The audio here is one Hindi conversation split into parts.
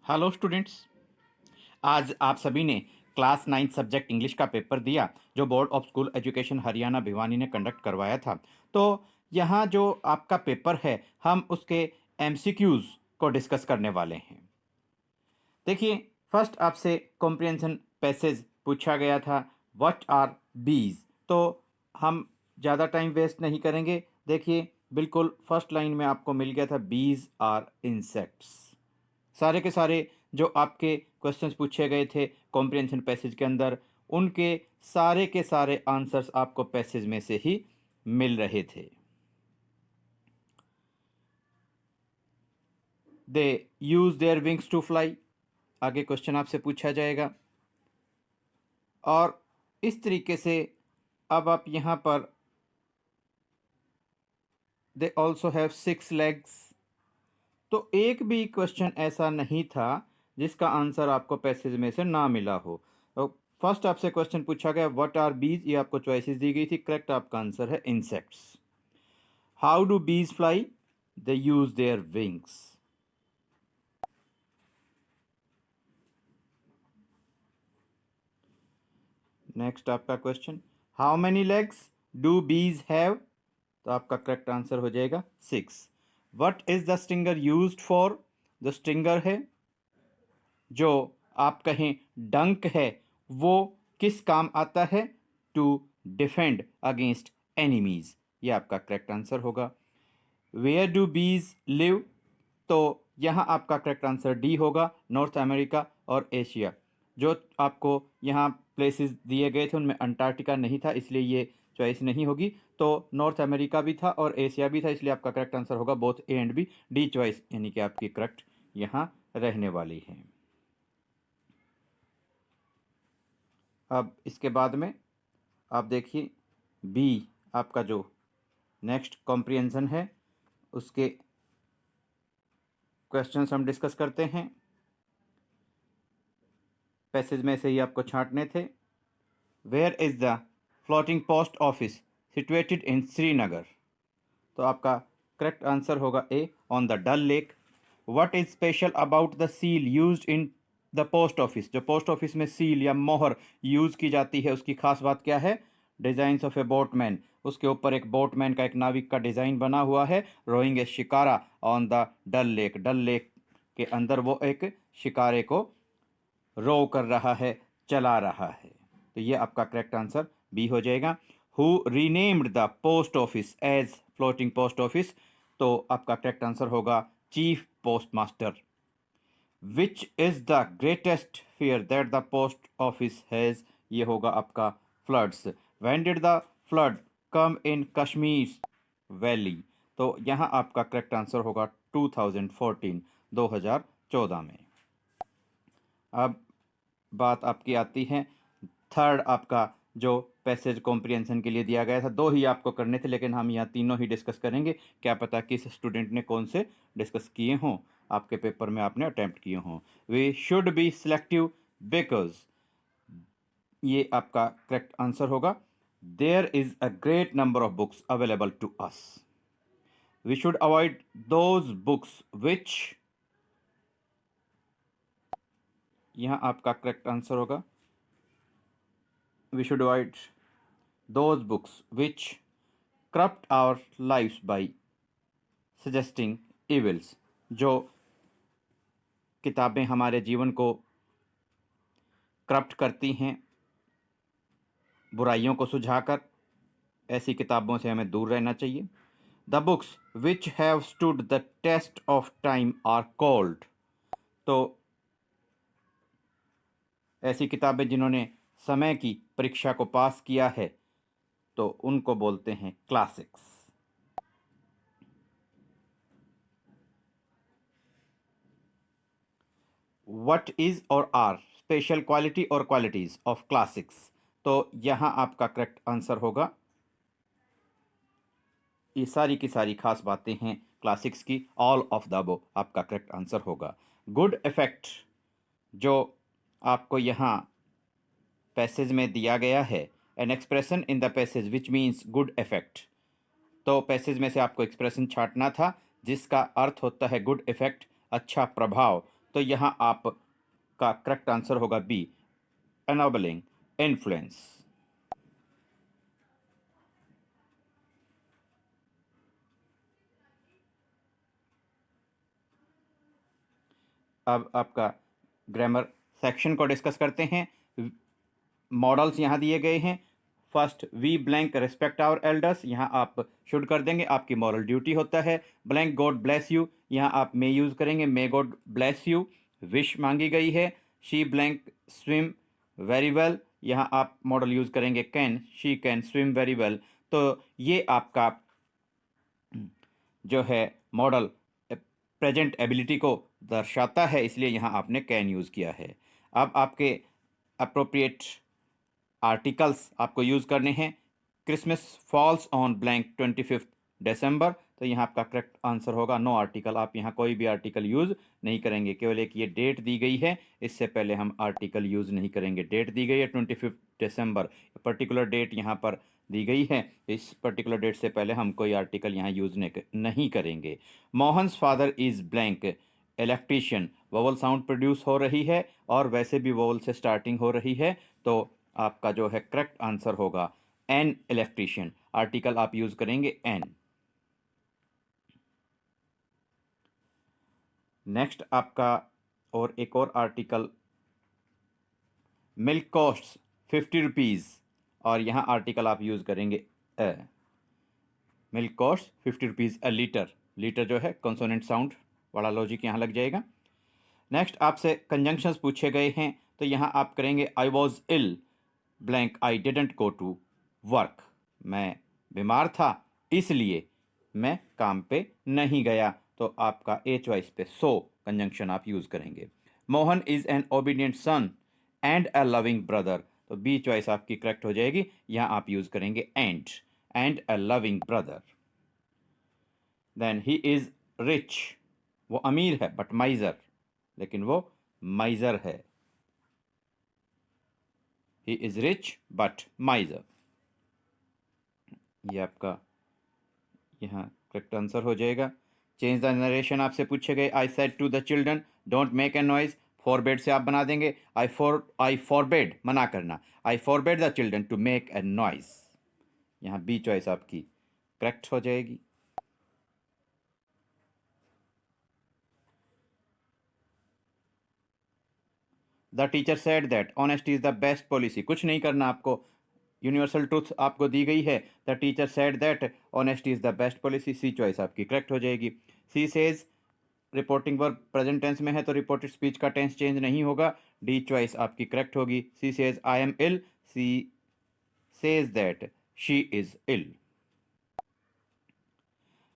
Hello students. आज आप सभी ने क्लास 9 सब्जेक्ट इंग्लिश का पेपर दिया जो board of school education Haryana Bhiwani ने कंडक्ट करवाया था। तो यहाँ जो आपका पेपर है हम उसके एमसीक्यूज को डिस्कस करने वाले हैं। देखिए, फर्स्ट आपसे कॉम्प्रिहेंशन पैसेज पूछा गया था, व्हाट आर बीज। तो हम ज़्यादा टाइम वेस्ट नहीं करेंगे। देखिए, बिल्कुल फर्स्ट लाइन में आपको मिल गया था, बीज आर इंसेक्ट्स। सारे के सारे जो आपके क्वेश्चंस पूछे गए थे कॉम्प्रिहेंशन पैसेज के अंदर, उनके सारे के सारे आंसर्स आपको पैसेज में से ही मिल रहे थे। They use their wings to fly, आगे क्वेश्चन आपसे पूछा जाएगा। और इस तरीके से अब आप यहाँ पर दे ऑल्सो हैव 6 legs। तो एक भी क्वेश्चन ऐसा नहीं था जिसका आंसर आपको पैसेज में से ना मिला हो। तो फर्स्ट आपसे क्वेश्चन पूछा गया व्हाट आर बीज, ये आपको चॉइसेस दी गई थी। करेक्ट आपका आंसर है insects. How do bees fly, they use their wings. Next आपका question, how many legs do bees have, तो आपका करेक्ट आंसर हो जाएगा 6। What is the stinger used for, जो स्टिंगर है, जो आप कहें डंक है, वो किस काम आता है, टू डिफेंड अगेंस्ट एनिमीज, ये आपका करेक्ट आंसर होगा। वेयर डू बीज लिव, तो यहाँ आपका करेक्ट आंसर डी होगा, नॉर्थ अमेरिका और एशिया। जो आपको यहाँ प्लेसेस दिए गए थे उनमें अंटार्कटिका नहीं था, इसलिए ये चॉइस नहीं होगी। तो नॉर्थ अमेरिका भी था और एशिया भी था, इसलिए आपका करेक्ट आंसर होगा both A and B, D choice यानी कि आपकी करेक्ट यहाँ रहने वाली है। अब इसके बाद में आप देखिए, बी आपका जो नेक्स्ट कॉम्प्रिहेंशन है उसके क्वेश्चंस हम डिस्कस करते हैं। पैसेज में से ही आपको छांटने थे। Where is the floating post office situated in Srinagar, तो आपका करेक्ट आंसर होगा A, on the Dal lake. What is special about the seal used in the post office, जो पोस्ट ऑफिस में सील या मोहर यूज की जाती है उसकी खास बात क्या है, डिजाइन ऑफ ए बोटमैन, उसके ऊपर एक बोटमैन का, एक नाविक का डिजाइन बना हुआ है। Rowing a shikara on the Dal lake, Dal lake के अंदर वो एक शिकारे को रो कर रहा है, चला रहा है। तो ये आपका करेक्ट आंसर बी हो जाएगा। Who renamed the post office as floating post office, तो आपका करेक्ट आंसर होगा chief post master. Which is the greatest fear that the post office has, ये होगा आपका floods. When did the flood come in Kashmir valley, तो यहाँ आपका करेक्ट आंसर होगा 2014, 2014 में। अब बात आपकी आती है थर्ड आपका जो पैसेज कॉम्प्रिहेंशन के लिए दिया गया था, दो ही आपको करने थे लेकिन हम यहाँ तीनों ही डिस्कस करेंगे। क्या पता किस स्टूडेंट ने कौन से डिस्कस किए हों, आपके पेपर में आपने अटेम्प्ट किए हों। We should be selective because, ये आपका करेक्ट आंसर होगा। There is a great number of books available to us. We should avoid those books which, यहाँ आपका करेक्ट आंसर होगा we should avoid those books which corrupt our lives by suggesting evils, जो किताबें हमारे जीवन को करप्ट करती हैं बुराइयों को सुझाकर, ऐसी किताबों से हमें दूर रहना चाहिए। The books which have stood the test of time are called, तो ऐसी किताबें जिन्होंने समय की परीक्षा को पास किया है तो उनको बोलते हैं क्लासिक्स। व्हाट इज और आर स्पेशल क्वालिटी और क्वालिटीज ऑफ क्लासिक्स, तो यहां आपका करेक्ट आंसर होगा, ये सारी की सारी खास बातें हैं क्लासिक्स की, ऑल ऑफ द अबव आपका करेक्ट आंसर होगा। गुड इफेक्ट जो आपको यहाँ पैसेज में दिया गया है, an expression in the passage which means good effect, तो पैसेज में से आपको एक्सप्रेशन छांटना था जिसका अर्थ होता है गुड इफेक्ट, अच्छा प्रभाव। तो यहाँ आपका करेक्ट आंसर होगा बी, एनोबलिंग इन्फ्लुएंस। अब आपका ग्रामर सेक्शन को डिस्कस करते हैं। मॉडल्स यहाँ दिए गए हैं। First, we blank respect our elders, यहाँ आप शुड कर देंगे, आपकी मॉरल ड्यूटी होता है। ब्लैंक गॉड ब्लेस यू, यहाँ आप मे यूज़ करेंगे, may God bless you. Wish मांगी गई है। She blank swim very well, यहाँ आप मॉडल यूज़ करेंगे can, she can swim very well. तो ये आपका जो है मॉडल प्रेजेंट एबिलिटी को दर्शाता है, इसलिए यहाँ आपने कैन यूज़ किया है। अब आपके अप्रोप्रिएट आर्टिकल्स आपको यूज़ करने हैं। क्रिसमस फॉल्स ऑन ब्लैंक 25 दिसंबर, तो यहाँ आपका करेक्ट आंसर होगा नो आर्टिकल। आप यहाँ कोई भी आर्टिकल यूज़ नहीं करेंगे, केवल एक ये डेट दी गई है, इससे पहले हम आर्टिकल यूज़ नहीं करेंगे। डेट दी गई है 25 दिसंबर, पर्टिकुलर डेट यहाँ पर दी गई है, इस पर्टिकुलर डेट से पहले हम कोई आर्टिकल यहाँ यूज़ नहीं करेंगे। Mohan's father is blank electrician, vowel sound produce हो रही है और वैसे भी वोवल से स्टार्टिंग हो रही है, तो आपका जो है करेक्ट आंसर होगा एन इलेक्ट्रीशियन। आर्टिकल आप यूज करेंगे एन। नेक्स्ट आपका और एक और आर्टिकल, मिल्क कॉस्ट 50 रुपीज़, और यहाँ आर्टिकल आप यूज करेंगे a. Milk cost 50 rupees a litre, litre जो है कॉन्सोनेंट साउंड वाला लॉजिक यहाँ लग जाएगा। नेक्स्ट आपसे कंजंक्शंस पूछे गए हैं, तो यहाँ आप करेंगे I was ill blank I didn't go to work, मैं बीमार था इसलिए मैं काम पे नहीं गया, तो आपका ए चॉइस पे सो कंजंक्शन आप यूज़ करेंगे। Mohan is an obedient son and a loving brother, तो बी चॉइस आपकी करेक्ट हो जाएगी, यहाँ आप यूज़ करेंगे and a loving brother. Then he is rich, वो अमीर है बट माइजर, लेकिन वो माइजर है। He is rich but miser, ये आपका यहाँ करेक्ट आंसर हो जाएगा। चेंज द नरेशन आपसे पूछे गए, I said to the children don't make a noise, forbade से आप बना देंगे आई फॉरबेड मना करना, I forbade the children to make a noise, यहाँ बी चॉइस आपकी करेक्ट हो जाएगी। The teacher said that honesty is the best policy, कुछ नहीं करना आपको, यूनिवर्सल ट्रूथ आपको दी गई है। The teacher said that honesty is the best policy, C choice आपकी करेक्ट हो जाएगी। She says reporting verb present tense में है तो रिपोर्टेड स्पीच का टेंस चेंज नहीं होगा, डी चॉइस आपकी करेक्ट होगी। She says I am ill, she says that she is ill.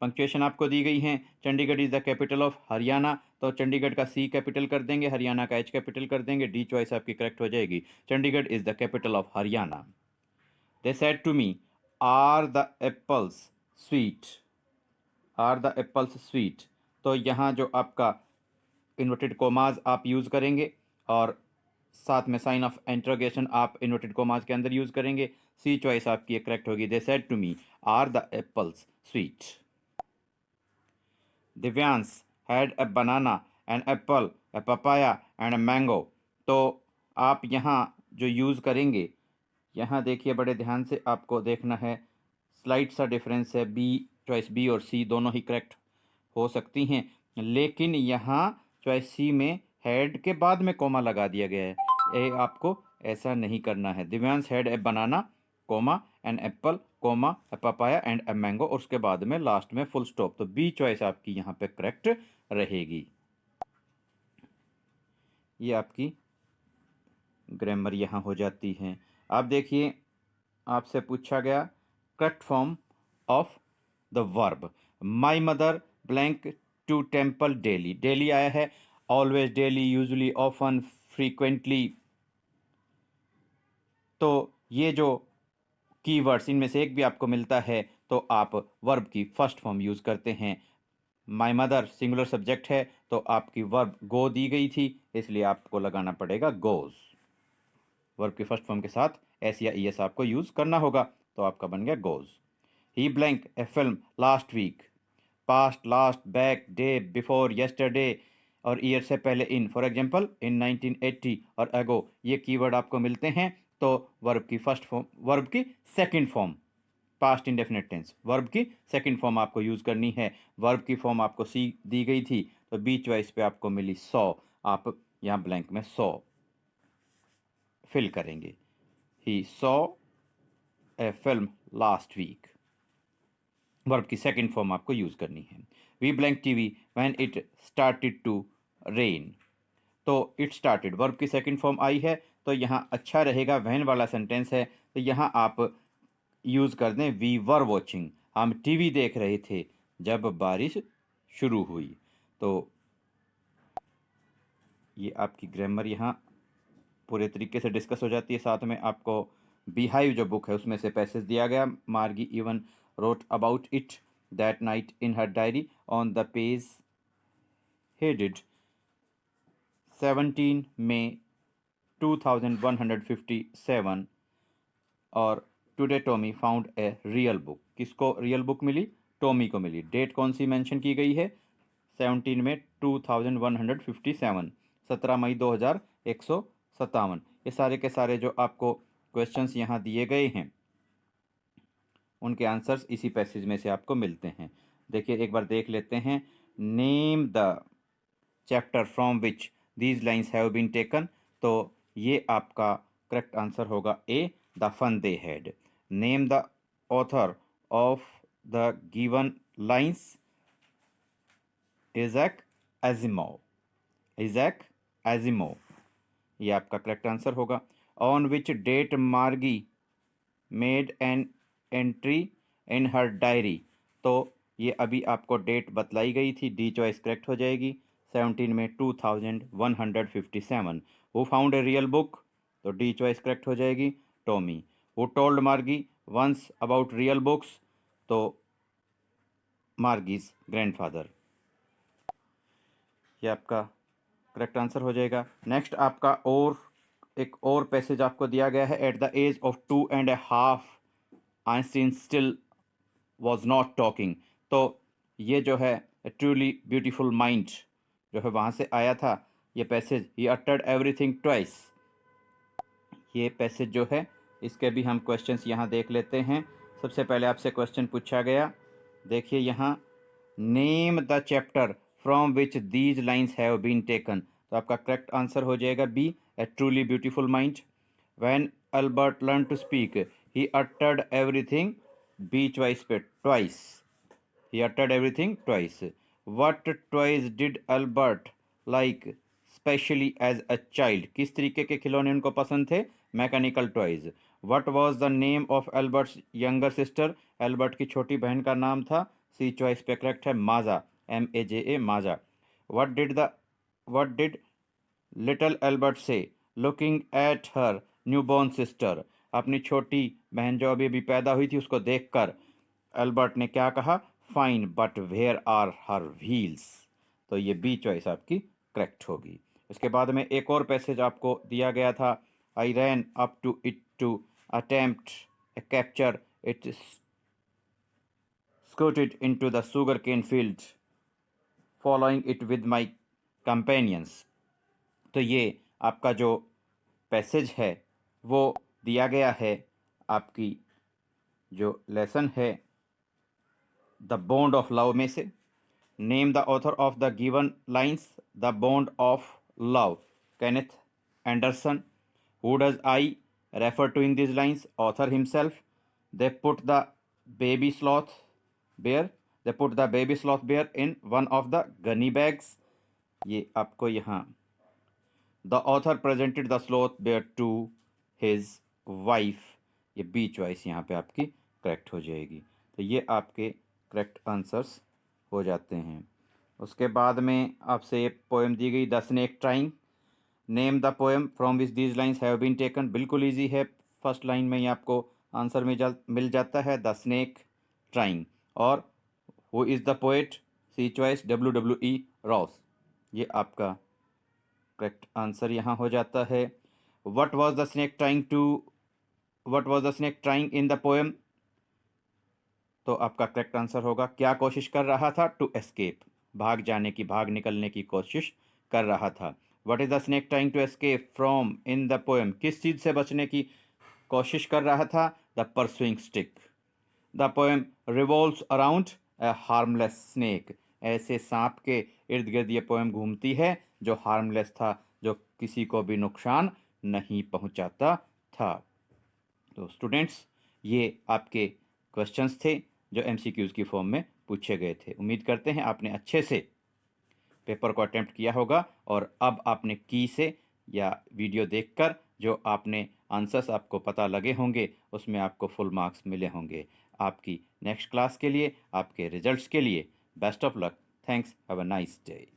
Punctuation आपको दी गई है। Chandigarh is the capital of Haryana, तो चंडीगढ़ का सी कैपिटल कर देंगे, हरियाणा का एच कैपिटल कर देंगे, डी चॉइस आपकी करेक्ट हो जाएगी। Chandigarh is the capital of Haryana. They said to me are the apples sweet, are the apples sweet, तो यहाँ जो आपका इन्वर्टेड कोमाज आप यूज़ करेंगे और साथ में साइन ऑफ इंट्रोगेशन आप इन्वर्टेड कोमाज के अंदर यूज़ करेंगे, सी चॉइस आपकी करेक्ट होगी। They said to me are the apples sweet. Divyansh had a banana an apple a papaya and a mango, तो आप यहाँ जो यूज़ करेंगे, यहाँ देखिए बड़े ध्यान से आपको देखना है, स्लाइट सा डिफरेंस है, बी चॉइस बी और सी दोनों ही करेक्ट हो सकती हैं, लेकिन यहाँ चॉइस सी में हेड के बाद में कोमा लगा दिया गया है, ये आपको ऐसा नहीं करना है। Divyansh had a banana comma an apple comma a papaya and a mango, और उसके बाद में लास्ट में फुल स्टॉप, तो बी चॉइस आपकी यहाँ पे करेक्ट रहेगी। ये आपकी ग्रामर यहाँ हो जाती है। आप देखिए आपसे पूछा गया correct form of the verb, my mother blank to temple daily, daily आया है, always, daily, usually, often, frequently, तो ये जो कीवर्ड्स इनमें से एक भी आपको मिलता है तो आप वर्ब की फर्स्ट फॉर्म यूज़ करते हैं। माई मदर सिंगुलर सब्जेक्ट है तो आपकी वर्ब गो दी गई थी, इसलिए आपको लगाना पड़ेगा गोज, वर्ब की फर्स्ट फॉर्म के साथ एस या ई एस आपको यूज़ करना होगा, तो आपका बन गया goes. He blank a film last week, past, last, back, day, before, yesterday, और ईयर से पहले इन, फॉर एग्जांपल इन 1980 और अगो, ये कीवर्ड आपको मिलते हैं तो वर्ब की फर्स्ट फॉर्म, वर्ब की second form, past indefinite tense, verb की सेकंड फॉर्म आपको यूज करनी है। वर्ब की फॉर्म आपको सी दी गई थी तो बी चॉइस पे आपको मिली सॉ, आप यहाँ ब्लैंक में सॉ फिल करेंगे। He saw a film last week, verb की सेकंड फॉर्म आपको यूज करनी है। We blank TV when it started to rain, तो इट स्टार्टेड वर्ब की सेकंड फॉर्म आई है तो यहाँ अच्छा रहेगा, वहन वाला सेंटेंस है तो यहाँ आप यूज कर दें वी वर वॉचिंग, हम टीवी देख रहे थे जब बारिश शुरू हुई। तो ये आपकी ग्रामर यहाँ पूरे तरीके से डिस्कस हो जाती है। साथ में आपको बिहाइव जो बुक है उसमें से पैसेज दिया गया, मार्गी even wrote about it that night in her diary on the page headed 17 मई 2157 और today Tommy found a real book, किसको रियल बुक मिली? टॉमी को मिली। डेट कौन सी मेंशन की गई है? 17 में 2157, 17 मई 2157। ये सारे के सारे जो आपको क्वेश्चंस यहाँ दिए गए हैं उनके आंसर्स इसी पैसेज में से आपको मिलते हैं। देखिए एक बार देख लेते हैं। Name the chapter from which these lines have been taken, तो ये आपका करेक्ट आंसर होगा A, the fun they had. Name the author of the given lines, Isaac Asimov, Isaac Asimov, ये आपका करेक्ट आंसर होगा। On which date Margie made an entry in her diary, तो ये अभी आपको डेट बतलाई गई थी, डी चॉइस करेक्ट हो जाएगी। 17 में 2157। Who found a real book, तो डी चॉइस करेक्ट हो जाएगी, टॉमी। हु टोल्ड मार्गी वंस अबाउट रियल बुक्स, तो मार्गीज ग्रैंडफादर, ये आपका करेक्ट आंसर हो जाएगा। नेक्स्ट आपका और एक और पैसेज आपको दिया गया है। At the age of 2.5 Einstein still was not talking, तो ये जो है ट्रूली ब्यूटीफुल माइंड जो है वहाँ से आया था ये पैसेज। ही अटर्ड एवरीथिंग ट्वाइस, ये पैसेज जो है इसके भी हम क्वेश्चंस यहाँ देख लेते हैं। सबसे पहले आपसे क्वेश्चन पूछा गया, देखिए यहाँ, name the chapter from which these lines have been taken, तो आपका करेक्ट आंसर हो जाएगा B, a truly beautiful mind. When Albert learn to speak he uttered everything, B choice पे twice, he uttered everything twice. What toys did Albert like specially as a child, किस तरीके के खिलौने उनको पसंद थे? Mechanical toys. What was the name of Albert's younger sister, Albert की छोटी बहन का नाम था, सी चॉइस पे करेक्ट है, Maja, MAJA, Maja. What did little Albert say looking at her newborn sister, अपनी छोटी बहन जो अभी अभी पैदा हुई थी उसको देखकर एल्बर्ट ने क्या कहा? Fine but where are her wheels, तो ये बी चॉइस आपकी करेक्ट होगी। इसके बाद में एक और पैसेज आपको दिया गया था। I ran up to it to attempt capture it scooted into the sugarcane field, following it with my companions, तो ये आपका जो पैसेज है वो दिया गया है आपकी जो लेसन है द बॉन्ड ऑफ लव में से। Name the author of the given lines, the bond of love, Kenneth Anderson. Who does I refer to in this lines, author himself. They put the baby sloth bear, they put the baby sloth bear in one of the gunny bags, ये आपको यहाँ the author presented the sloth bear to his wife, ये बी चॉइस यहाँ पे आपकी करेक्ट हो जाएगी। तो ये आपके करेक्ट आंसर्स हो जाते हैं। उसके बाद में आपसे ये पोएम दी गई, the snake trying. Name the poem from which these lines have been taken, बिल्कुल ईजी है, फर्स्ट लाइन में ही आपको आंसर मिल जाता है, द स्नेक ट्राइंग। और who is the poet, C choice WWE Ross, ये आपका करेक्ट आंसर यहाँ हो जाता है। What was the snake trying to, what was the snake trying in the poem, तो आपका करेक्ट आंसर होगा क्या कोशिश कर रहा था? टू एस्केप, भाग जाने की, भाग निकलने की कोशिश कर रहा था। What is the snake trying to escape from in the poem? किस चीज से बचने की कोशिश कर रहा था? The pursuing stick. The poem revolves around a harmless snake. ऐसे सांप के इर्द गिर्द ये पोएम घूमती है जो हार्मलेस था, जो किसी को भी नुकसान नहीं पहुंचाता था। तो स्टूडेंट्स, ये आपके क्वेश्चंस थे जो एमसीक्यूज की फॉर्म में पूछे गए थे। उम्मीद करते हैं आपने अच्छे से पेपर को अटेम्प्ट किया होगा और अब आपने की से या वीडियो देखकर जो आपने आंसर्स आपको पता लगे होंगे उसमें आपको फुल मार्क्स मिले होंगे। आपकी नेक्स्ट क्लास के लिए, आपके रिजल्ट्स के लिए best of luck. Thanks. Have a nice day.